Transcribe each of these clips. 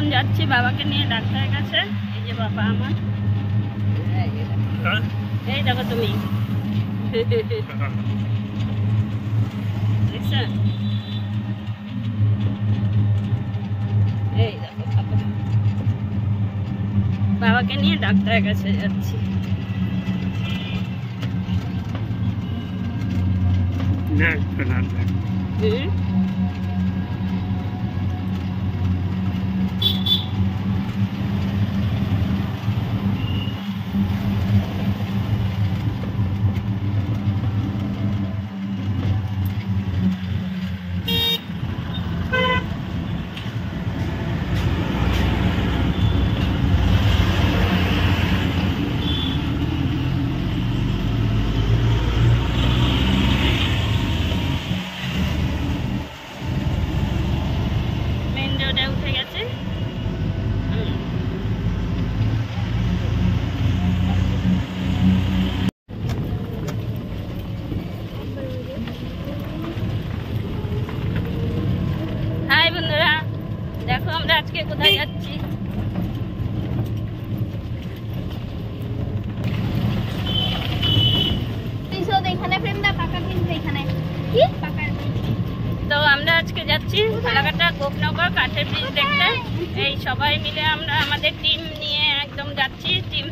এখন যাচ্ছি বাবাকে নিয়ে ডাক্তারের কাছে। এই যে বাবা আমার, এই দেখো তুমি দেখছেন, এই দেখো বাবাকে নিয়ে ডাক্তারের কাছে যাচ্ছি। হাই বন্ধুরা, দেখো আমরা আজকে কোথায় যাচ্ছি। তো আমরা আজকে যাচ্ছি ফালাকাটা গোপনগর কাঠের ব্রিজ দেখতে। এই সবাই মিলে আমরা আমাদের টিম নিয়ে একদম যাচ্ছি। টিম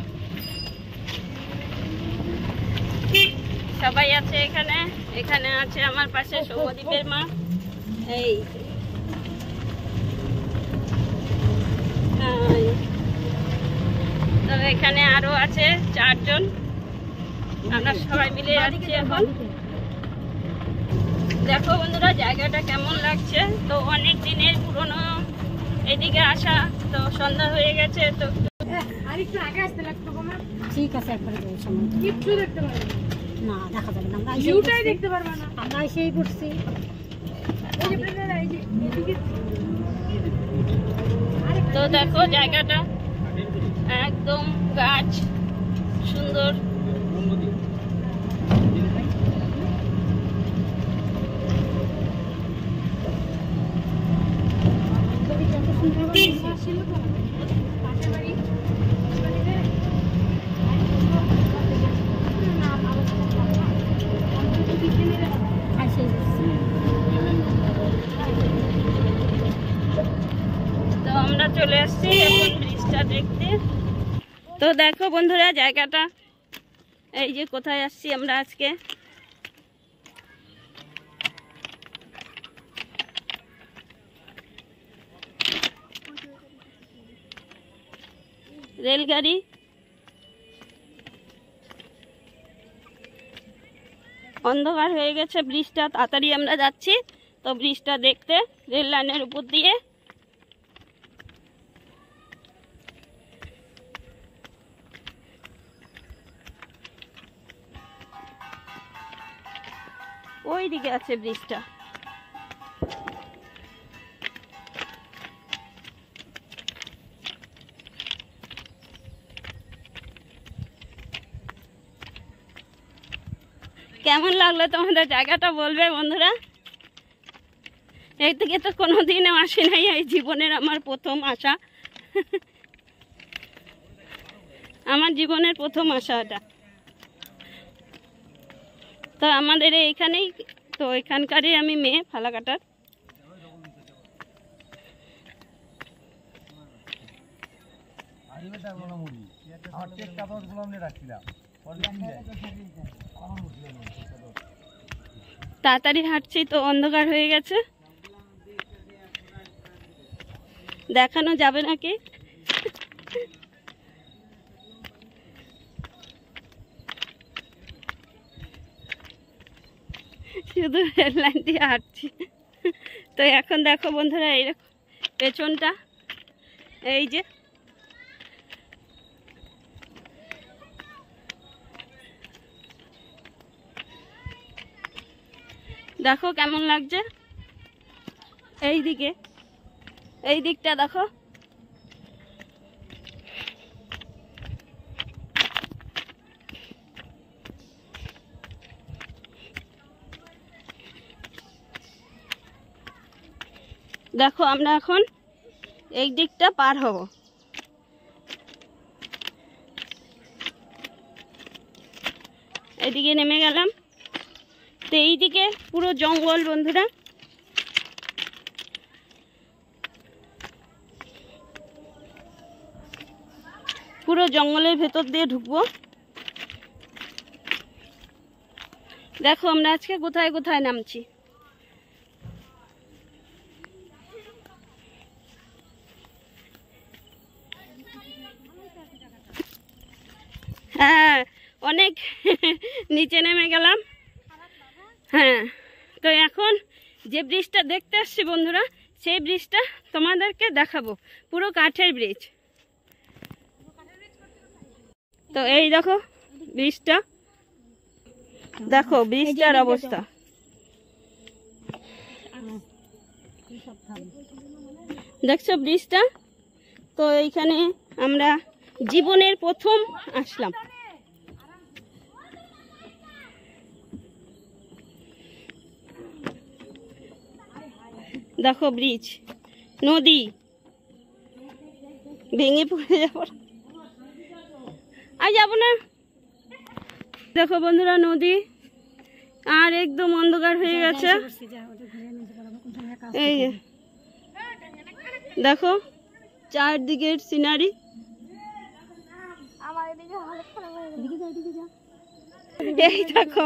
সবাই আছে এখানে। এখানে আছে আমার পাশে সৌমদ্বীপের মা। এই তো এখানে আরো আছে 4 জন। আমরা সবাই মিলে যাচ্ছি এখন। দেখো বন্ধুরা জায়গাটা কেমন লাগছে। তো অনেক দিনের পুরনো এদিকে আসা, তো সন্ধ্যা হয়ে গেছে। তো আরেকটু আগে আসতে লাগতো। ঠিক আছে, একবারে কিছু দেখতে পারবে না, দেখা যাবে না, আমরা ভিউটাই দেখতে পারবে না। আমরা এসেই পড়ছি। তো দেখো জায়গাটা একদম গাছ সুন্দর। আমরা চলে আসছি এখন ব্রিজটা দেখতে। তো দেখো বন্ধুরা জায়গাটা, এই যে কোথায় আসছি আমরা আজকে। রেলগাড়ি, অন্ধকার হয়ে গেছে ব্রিজটা, তাড়াতাড়ি আমরা যাচ্ছি তো ব্রিজটা দেখতে রেল লাইনের উপর দিয়ে। ওই দিকে আছে ব্রিজটা। কেমন লাগলো তোমাদের জায়গাটা বলবে বন্ধুরা। এই থেকে তো কোনোদিনও আসি নাই, এই জীবনের আমার প্রথম আসা। আমার জীবনের প্রথম আসা এটা। তো আমাদের এইখানেই, তো এখানকারই আমি মেয়ে ফালাকাটার। তাড়াতাড়ি হাঁটছি তো অন্ধকার হয়ে গেছে, দেখানো যাবে নাকি। শুধু রেল লাইন দিয়ে হাঁটছি। তো এখন দেখো বন্ধুরা এইরকম পেছনটা, এই যে দেখো কেমন লাগছে। এই দিকে, এই দিকটা দেখো। দেখো আমরা এখন এই দিকটা পার হব। এদিকে নেমে গেলাম। তো এইদিকে পুরো জঙ্গল বন্ধুরা। পুরো জঙ্গলের ভেতর দিয়ে ঢুকবো। দেখো আমরা আজকে কোথায় কোথায় নামছি। হ্যাঁ, অনেক নিচে নেমে গেলাম। হ্যাঁ, তো এখন যে ব্রিজটা দেখতে আসছি বন্ধুরা, সেই ব্রিজটা তোমাদেরকে দেখাবো। পুরো কাঠের ব্রিজ। তো এই দেখো ব্রিজটা, দেখো ব্রিজটার অবস্থা। দেখছো ব্রিজটা? তো এইখানে আমরা জীবনের প্রথম আসলাম। দেখো ব্রিজ, নদী ভেঙে পড়ে যাবো, আর যাবো না। দেখো বন্ধুরা নদী, আর একদম অন্ধকার হয়ে গেছে। এই দেখো চারদিকের সিনারি। এই দেখো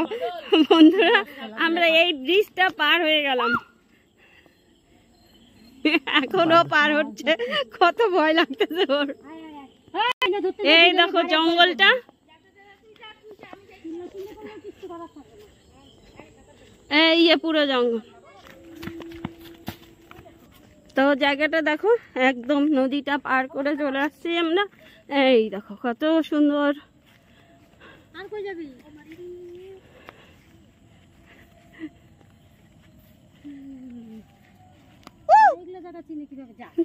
বন্ধুরা, আমরা এই ব্রিজটা পার হয়ে গেলাম। এখনো পার হচ্ছে, কত ভয় লাগতেছে ওর। এই দেখো জঙ্গলটা, এই পুরো জঙ্গল। তো জায়গাটা দেখো, একদম নদীটা পার করে চলে আসছি আমরা। এই দেখো কত সুন্দর। আর কই যাবি?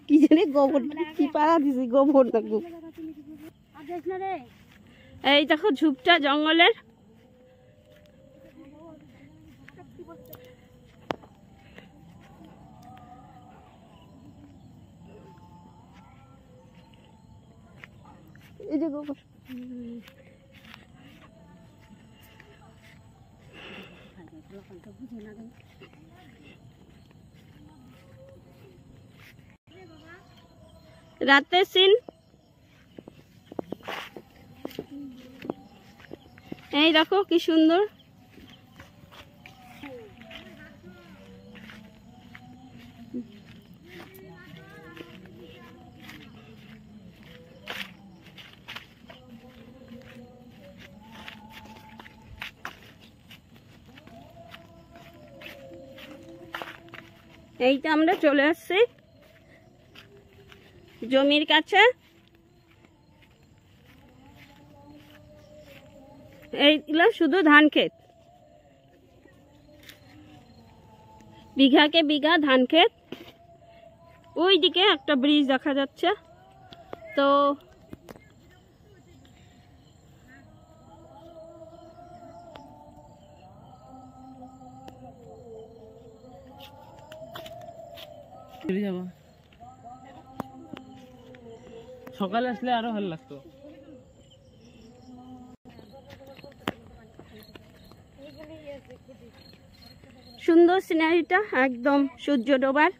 কি জানি গোবর কি পাড়া দিছি, গোবর দেখো। এই দেখো ঝুপটা জঙ্গলের। এই যে গোবর। রাতের সিন। এই দেখো কি সুন্দর। এইটা আমরা চলে আসছি জমির কাছে। এইগুলো শুধু ধান ক্ষেত, বিঘাকে বিঘা ধান ক্ষেত। ওই দিকে একটা ব্রিজ দেখা যাচ্ছে। তো সকালে আসলে আরো ভালো লাগতো। সুন্দর সিনারিটা, একদম সূর্য ডোবার।